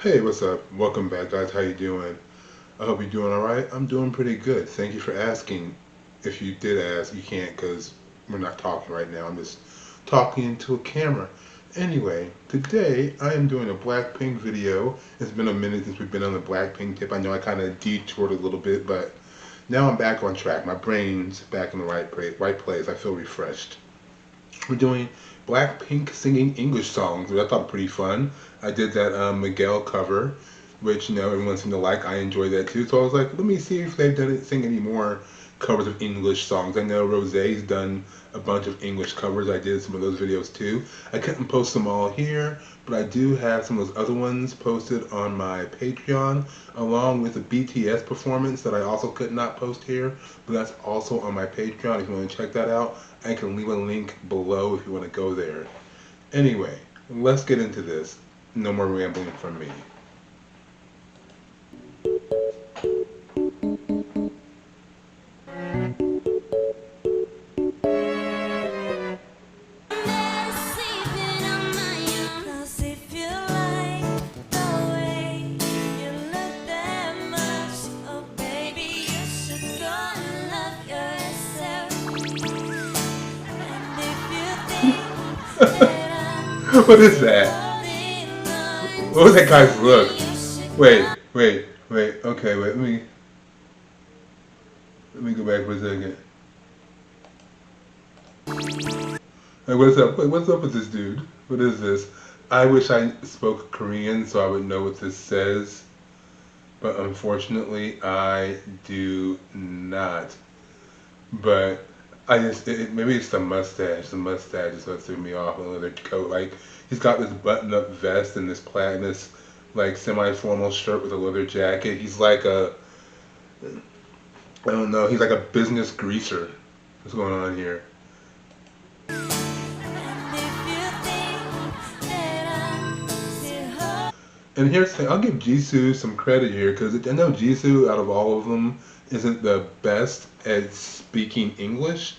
Hey, what's up? Welcome back, guys. How you doing? I hope you're doing all right. I'm doing pretty good. Thank you for asking. If you did ask, you can't because we're not talking right now. I'm just talking into a camera. Anyway, today I am doing a Blackpink video. It's been a minute since we've been on the Blackpink tip. I know I kind of detoured a little bit, but now I'm back on track. My brain's back in the right place. I feel refreshed. We're doing Blackpink singing English songs, which I thought pretty fun. I did that Miguel cover, which everyone seemed to like. I enjoyed that too. So I was like, let me see if they've done it, sing any more covers of English songs. I know Rosé's done a bunch of English covers. I did some of those videos too. I couldn't post them all here, but I do have some of those other ones posted on my Patreon, along with a BTS performance that I also could not post here, but that's also on my Patreon if you want to check that out. I can leave a link below if you want to go there. Anyway, let's get into this. No more rambling from me. What is that? What was that guy's look? Wait. Okay, wait. Let me go back for a second. Hey, what's up? Wait, what's up with this dude? What is this? I wish I spoke Korean so I would know what this says, but unfortunately I do not. But maybe it's the mustache. The mustache is what threw me off. And leather coat, like he's got this button-up vest and this like semi-formal shirt with a leather jacket. He's like I don't know. He's like a business greaser. What's going on here? And here's the thing, I'll give Jisoo some credit here because I know Jisoo, out of all of them, isn't the best at speaking English,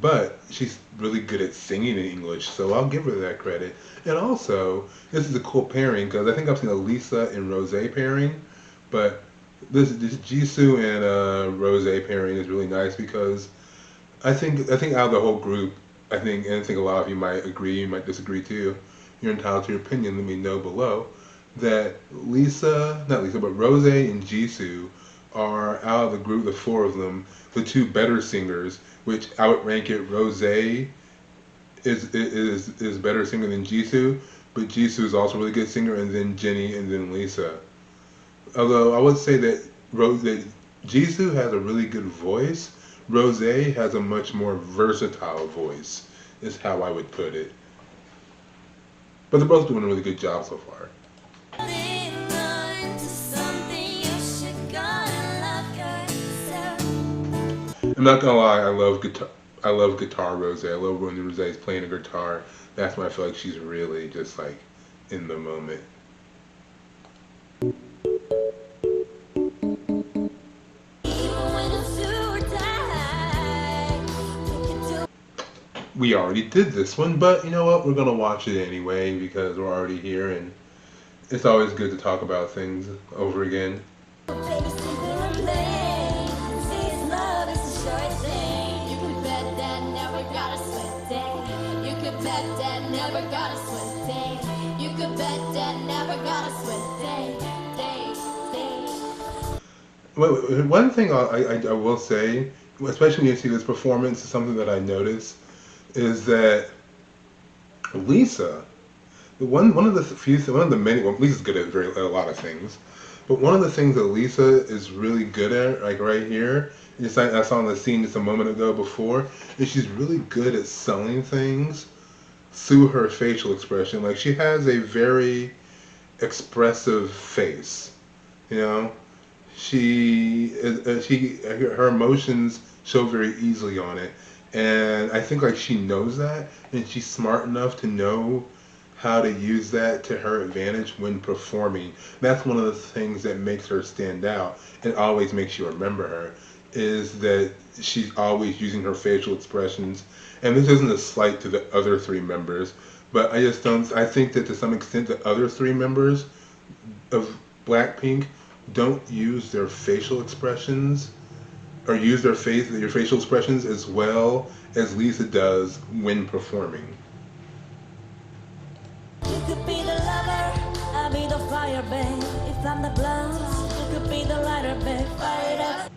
but she's really good at singing in English, so I'll give her that credit. And also, this is a cool pairing because I think I've seen a Lisa and Rose pairing, but this Jisoo and Rose pairing is really nice because I think out of the whole group, I think a lot of you might agree, you might disagree too. You're entitled to your opinion. Let me know below that not Lisa, but Rose and Jisoo are out of the group, the four of them, the two better singers. Which I would rank it. Rose is better singer than Jisoo, but Jisoo is also a really good singer, and then Jennie, and then Lisa. Although I would say that Jisoo has a really good voice, Rose has a much more versatile voice. Is how I would put it. But they're both doing a really good job so far. I'm not gonna lie, I love guitar. I love guitar Rose. I love when Rose is playing a guitar. That's when I feel like she's really just like in the moment. We already did this one, but you know what? We're gonna watch it anyway because we're already here, and it's always good to talk about things over again. One thing I will say, especially when you see this performance, something that I noticed is that Lisa, one of the few, one of the many, well, Lisa's good at a lot of things, but one of the things that Lisa is really good at, like right here, just like I saw in the scene just a moment ago before, is she's really good at selling things through her facial expression. Like she has a very expressive face, you know. Her emotions show very easily on it, and I think like she knows that, and she's smart enough to know how to use that to her advantage when performing. That's one of the things that makes her stand out and always makes you remember her, is that she's always using her facial expressions. And this isn't a slight to the other three members, but I just don't. I think that to some extent the other three members of Blackpink don't use their facial expressions or use their facial expressions as well as Lisa does when performing. You could be the lover, I'll be the fire, babe. If I'm the blonde, you could be the lighter, babe. Fire it up.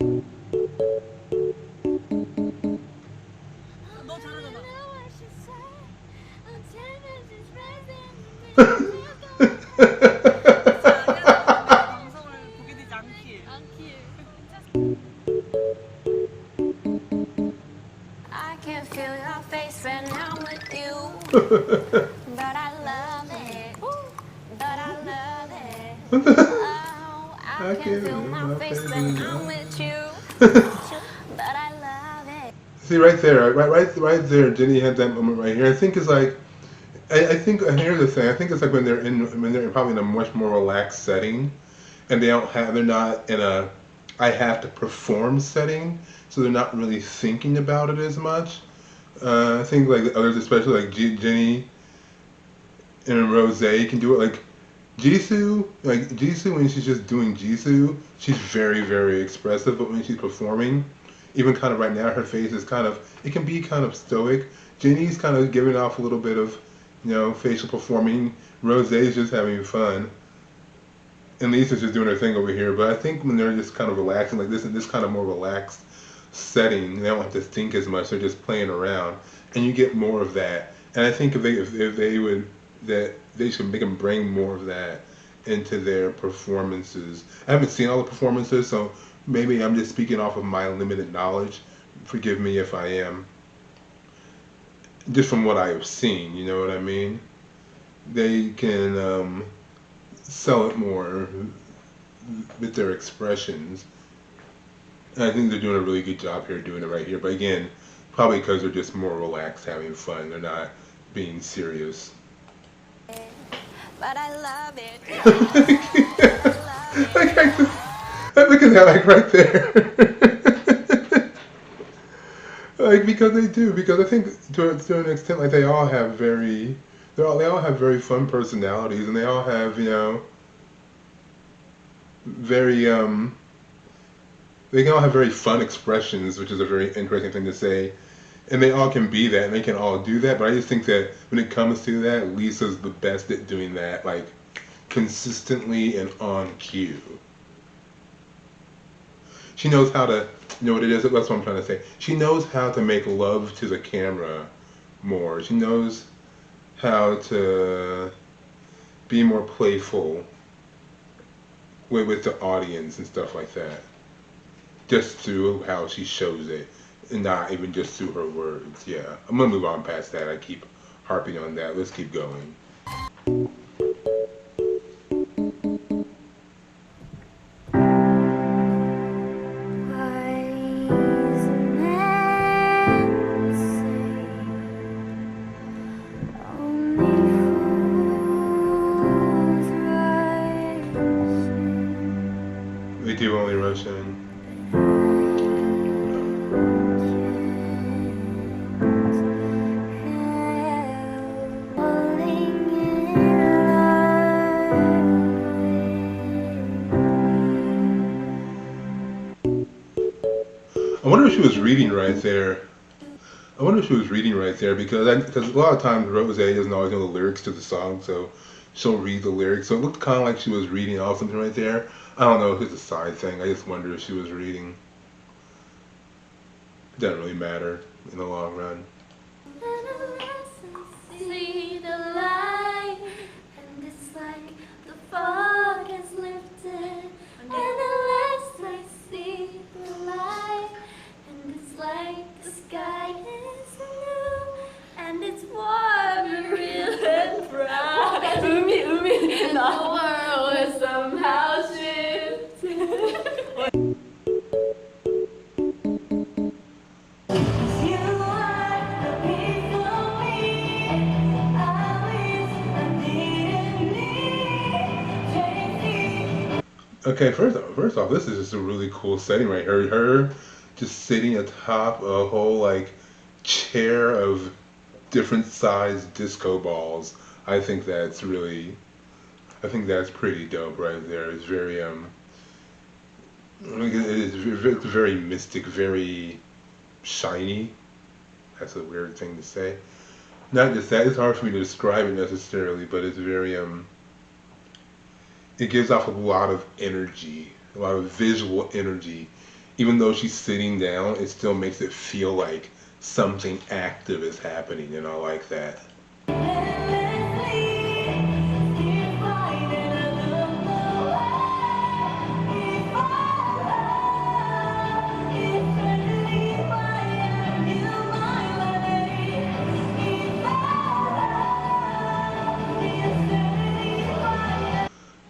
너 잘하잖아. I can feel your face when I'm with you. But I love it. But I love it. Oh, I can feel my face when I'm with you. But I love it. See right there, right there, Jenny had that moment right here. I think it's like, I think here's the thing. I think it's like when they're probably in a much more relaxed setting, and they're not in a I have to perform setting, so they're not really thinking about it as much. I think like others, especially like Jenny and Rose, can do it. Like Jisoo when she's just doing Jisoo, she's very very expressive. But when she's performing, even kind of right now, her face is kind of it can be kind of stoic. Jenny's kind of giving off a little bit of facial performing. Rose is just having fun. And Lisa's just doing her thing over here. But I think when they're just kind of relaxing like this in this kind of more relaxed setting, they don't have to think as much. They're just playing around, and you get more of that. And I think if they would that they should make them bring more of that into their performances. I haven't seen all the performances, so maybe I'm just speaking off of my limited knowledge. Forgive me if I am. Just from what I have seen, you know what I mean? They can sell it more with their expressions. And I think they're doing a really good job here doing it right here. But again, probably because they're just more relaxed, having fun. They're not being serious. But I love it. Look at that, like right there. Like because they do. Because I think to an extent, like they all have they all have very fun personalities, and they all have very they can all have very fun expressions, which is a very interesting thing to say. And they all can be that, and they can all do that. But I just think that when it comes to that, Lisa's the best at doing that, like consistently and on cue. She knows how to, you know what it is. That's what I'm trying to say. She knows how to make love to the camera more. She knows how to be more playful with the audience and stuff like that. Just through how she shows it, and not even just through her words. Yeah, I'm gonna move on past that. I keep harping on that. Let's keep going. They do only Russian. I wonder if she was reading right there. I wonder if she was reading right there because a lot of times Rose doesn't always know the lyrics to the song, so she'll read the lyrics. So it looked kind of like she was reading off something right there. I don't know if it's a side thing. I just wonder if she was reading. It doesn't really matter in the long run. See the light, and it's like the fog has lifted, and the last I see the light, and it's like the sky is blue, and it's warm and real and bright. And the world is somehow shifted. Okay, first off, this is just a really cool setting right here. Her just sitting atop a whole like chair of different sized disco balls. I think that's really I think that's pretty dope right there. It's very like, it is very mystic, very shiny. That's a weird thing to say. Not just that, it's hard for me to describe it necessarily, but it's very it gives off a lot of energy, a lot of visual energy. Even though she's sitting down, it still makes it feel like something active is happening, and I like that.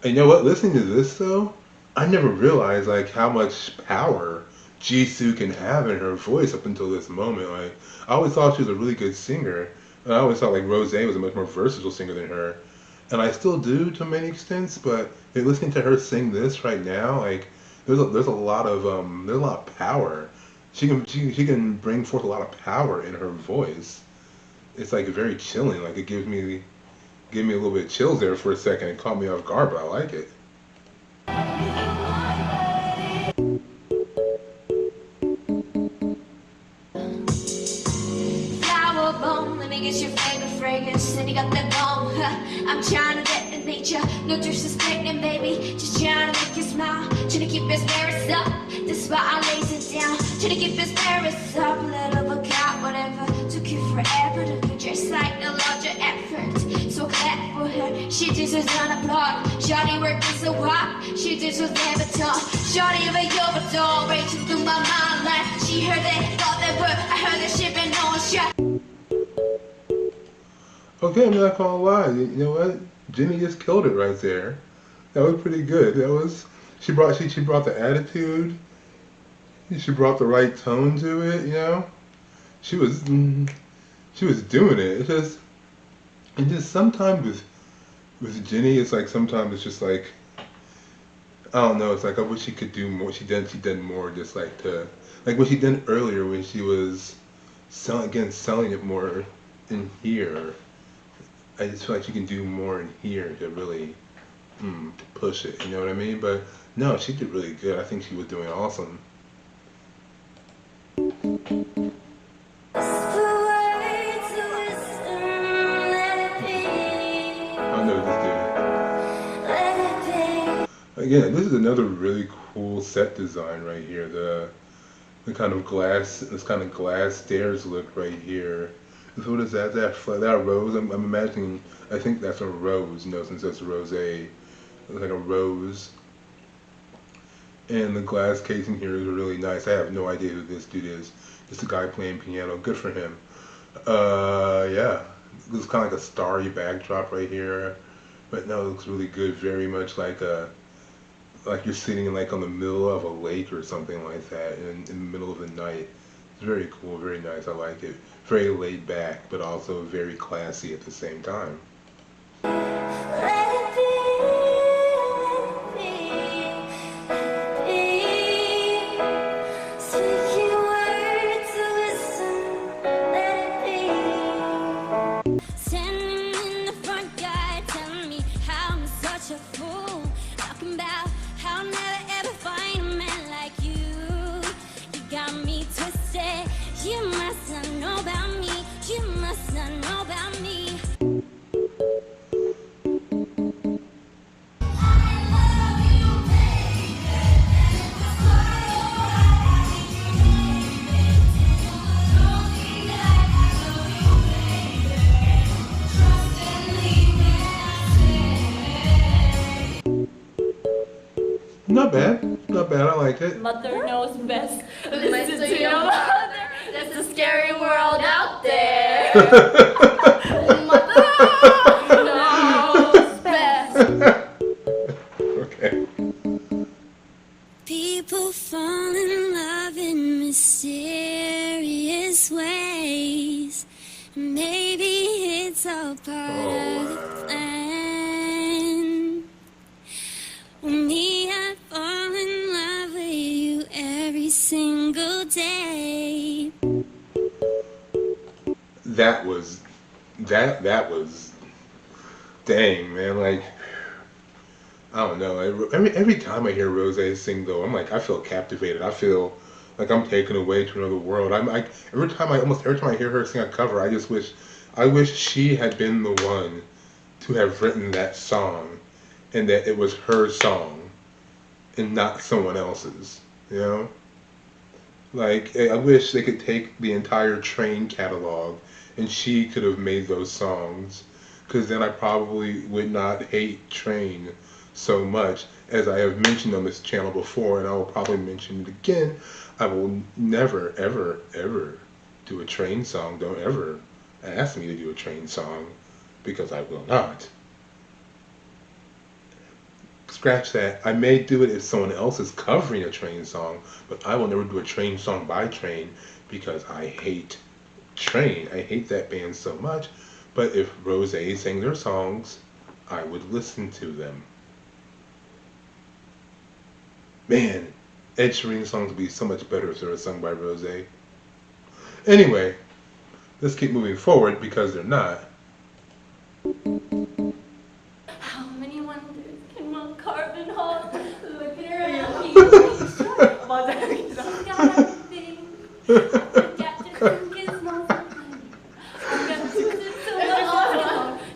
And you know what? Listening to this though, I never realized like how much power Jisoo can have in her voice up until this moment. Like I always thought she was a really good singer, and I always thought like Rose was a much more versatile singer than her, and I still do to many extents. But listening to her sing this right now, like there's a lot of there's a lot of power. She can bring forth a lot of power in her voice. It's like very chilling. Like it give me a little bit of chills there for a second. It caught me off guard, but I like it. Flower bomb, let me get your favorite fragrance. And you got that bomb, huh? I'm trying to detonate ya. No disrespecting, baby. Just trying to make you smile. Trying to keep your spirits up. That's why I lays it down. Trying to keep your spirits up. Little look out, whatever. Took you forever to be just like no larger effort. So clap for her. She deserves an applaud. Shawty working so hard. She deserves never taught. Shawty over your door. Raging through my mind like she heard that, thought that word. I heard that shit been on shot. Okay, I'm not gonna lie. You know what? Jenny just killed it right there. That was pretty good. That was she brought the attitude. She brought the right tone to it. You know, she was she was doing it. It just sometimes with Jenny, it's like sometimes it's just like I don't know. It's like I wish she could do more. She did more. Just like to like what she did earlier when she was selling it more in here. I just feel like she can do more in here to really to push it. You know what I mean? But no, she did really good. I think she was doing awesome. I know this dude. Again, this is another really cool set design right here. This kind of glass stairs look right here. So what is that? That rose? I'm imagining. I think that's a rose. You know, since that's a rose, it's like a rose. And the glass casing here is really nice. I have no idea who this dude is. Just a guy playing piano. Good for him. Yeah. This is kind of like a starry backdrop right here. But no, it looks really good. Very much like you're sitting like on the middle of a lake or something like that in the middle of the night. It's very cool, very nice. I like it. Very laid back, but also very classy at the same time. You must not know about me. You must not know about me. Not bad. Not bad. I like it. Mother knows best. Listen to your mother. There's a scary world out there. Mother knows best. Okay. People fall in love in mysterious ways. Maybe it's all part of the plan. Me, I fall in love with you every single day. That was dang, man. Like I don't know. Every time I hear Rose sing, though, I'm like, I feel captivated. I feel like I'm taken away to another world. I'm like, almost every time I hear her sing a cover, I wish she had been the one to have written that song, and that it was her song and not someone else's. You know, like I wish they could take the entire Train catalog, and she could have made those songs, because then I probably would not hate Train so much. As I have mentioned on this channel before, and I will probably mention it again, I will never, ever, ever do a Train song. Don't ever ask me to do a Train song, because I will not. Scratch that. I may do it if someone else is covering a Train song, but I will never do a Train song by Train, because I hate Train. I hate that band so much. But if Rose sang their songs, I would listen to them. Man, Ed Sheeran songs would be so much better if they were sung by Rose. Anyway, let's keep moving forward, because they're not. How many wonders can one carbon hold? Look at her and she's 맞아 She's got everything. I got your gizmos. I got two to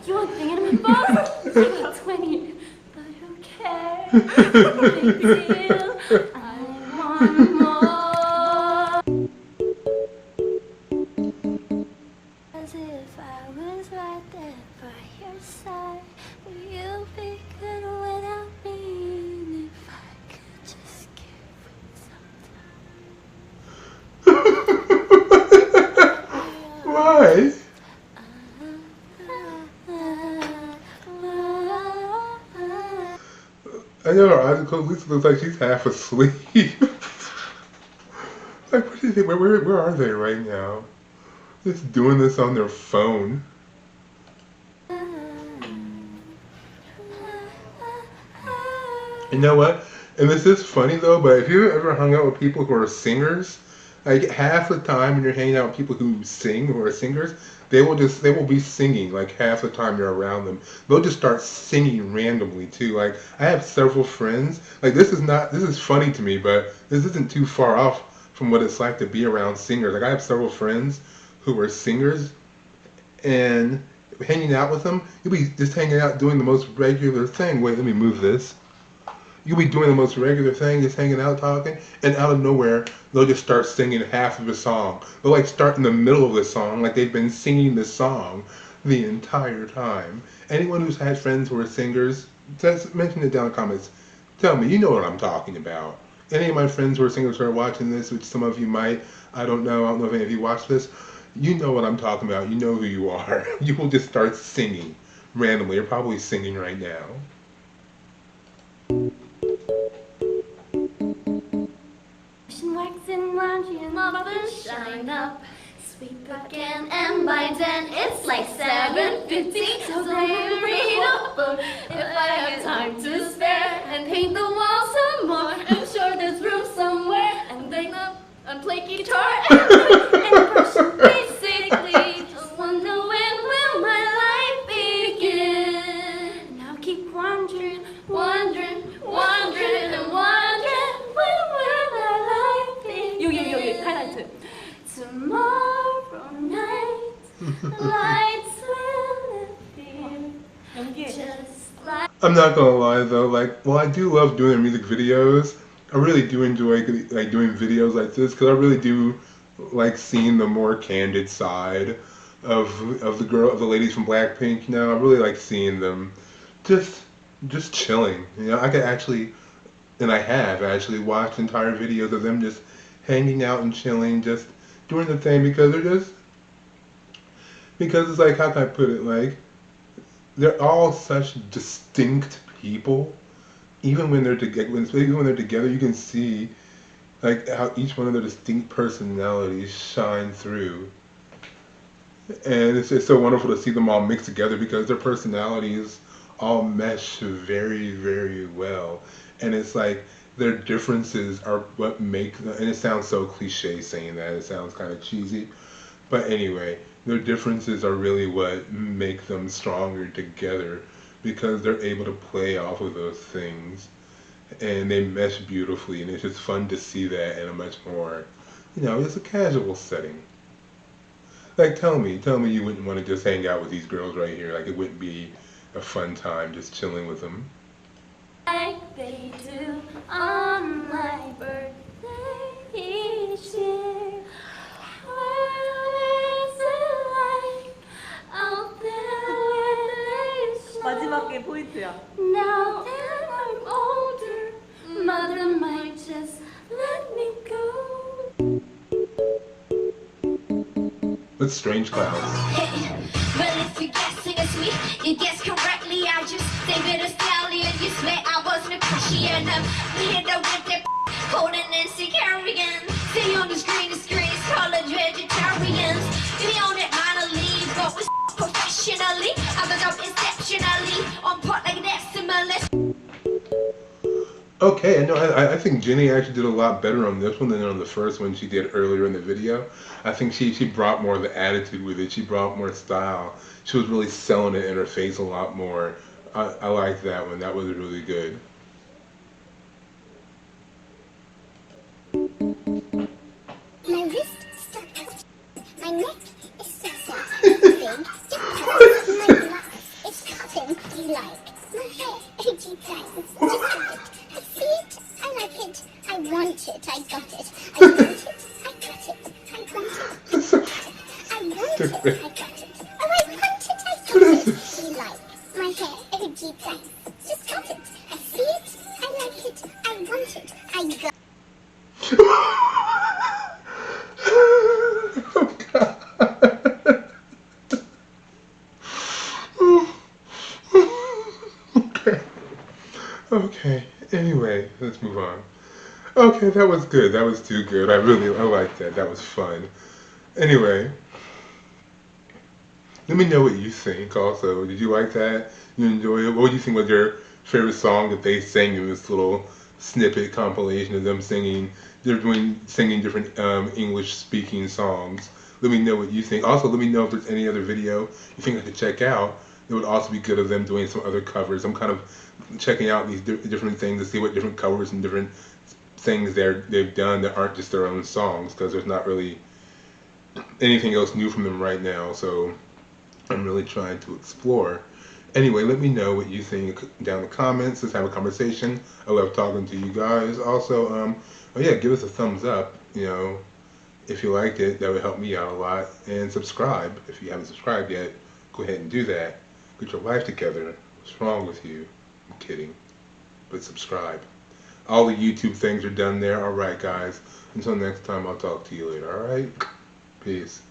you want thing in my phone? You got 20, but who cares? Big deal. I want more. As if I was right there by your side, would you be good without me? And if I could just give it some time. Why? I know her eyes are closed. Lisa looks like she's half asleep. Like, what do you think? Where are they right now? Just doing this on their phone. You know what? And this is funny though, but if you ever hung out with people who are singers, like half the time when you're hanging out with people who sing, who are singers, they will be singing like half the time you're around them. They'll just start singing randomly too. Like I have several friends. Like this is funny to me, but this isn't too far off from what it's like to be around singers. Like I have several friends who are singers, and hanging out with them, you'll be just hanging out doing the most regular thing. Wait, let me move this. You'll be doing the most regular thing, just hanging out, talking, and out of nowhere, they'll just start singing half of a song. They'll like start in the middle of the song, like they've been singing the song the entire time. Anyone who's had friends who are singers, just mention it down in the comments. Tell me, you know what I'm talking about. Any of my friends who are singers who are watching this, which some of you might, I don't know if any of you watch this, you know what I'm talking about. You know who you are. You will just start singing randomly. You're probably singing right now. Waxing laundry and all the shine up. Sweep again, and by then it's like 7:50. So don't read a book if I have time to spare, and paint the walls some more. I'm sure there's room somewhere, and then and play guitar and brush. Basically, just wonder when will my life begin. Now keep wondering, wondering, wondering, and wondering when will my life begin. 요요요요 하이라이트 Tomorrow night, lights will appear. 연기해 Just like I'm not gonna lie though, like, well, I do love doing their music videos. I really do enjoy like doing videos like this, because I really do like seeing the more candid side of the ladies from BlackPink. You know, I really like seeing them just chilling. You know, I could actually, and I have actually watched entire videos of them just hanging out and chilling, just doing the thing, because because it's like, how can I put it, like they're all such distinct people. Even when they're together, you can see like how each one of their distinct personalities shine through, and it's just so wonderful to see them all mixed together, because their personalities all mesh very, very well, and it's like their differences are what make them, and it sounds so cliche saying that, it sounds kind of cheesy, but anyway, their differences are really what make them stronger together, because they're able to play off of those things and they mesh beautifully, and it's just fun to see that in a much more, just a casual setting. Like, tell me you wouldn't want to just hang out with these girls right here. Like, it wouldn't be a fun time just chilling with them. Like they do on my birthday each year. What is it like out there where they shine? 마지막에 포인트야. Now that I'm older, mother might just let me go. With Strange Clouds. Well, if you're guessing it's me, you guessed correctly. I just think it a stallion. You swear I wasn't appreciating them. We hit the with that cold and insecurian. See on the screen college vegetarians. We on that minor league, but we professionally. I'm the job exceptionally on part like decimalist. Okay, no, I think Jenny actually did a lot better on this one than on the first one she did earlier in the video. I think she brought more of the attitude with it. She brought more style. She was really selling it in her face a lot more. I liked that one. That was really good. My wrist stuck out. My neck is so sad. It's big. My glass is cutting. You like my hair? Itchy times. Just got it. I see it. I like it. I want it. I got it. I want it. I got it. I want it. I want it. I got it. Oh, I want it. I got it. You like my hair? Itchy times. Just got it. I see it. I like it. I want it. I got it. Oh, God. Okay. Okay. Anyway, let's move on. Okay, that was good. That was too good. I liked that. That was fun. Anyway, let me know what you think also. Did you like that? You enjoy it? What do you think was your favorite song that they sang in this little snippet compilation of them singing? They're singing different English speaking songs. Let me know what you think. Also, let me know if there's any other video you think I could check out. It would also be good of them doing some other covers. I'm kind of checking out these different things to see what different covers and different things they've done that aren't just their own songs, because there's not really anything else new from them right now. So I'm really trying to explore. Anyway, let me know what you think down in the comments. Let's have a conversation. I love talking to you guys. Also, oh yeah, give us a thumbs up. If you liked it, that would help me out a lot. And subscribe if you haven't subscribed yet. Go ahead and do that. Get your life together. What's wrong with you? I'm kidding. But subscribe. All the YouTube things are done there. All right, guys. Until next time, I'll talk to you later. All right. Peace.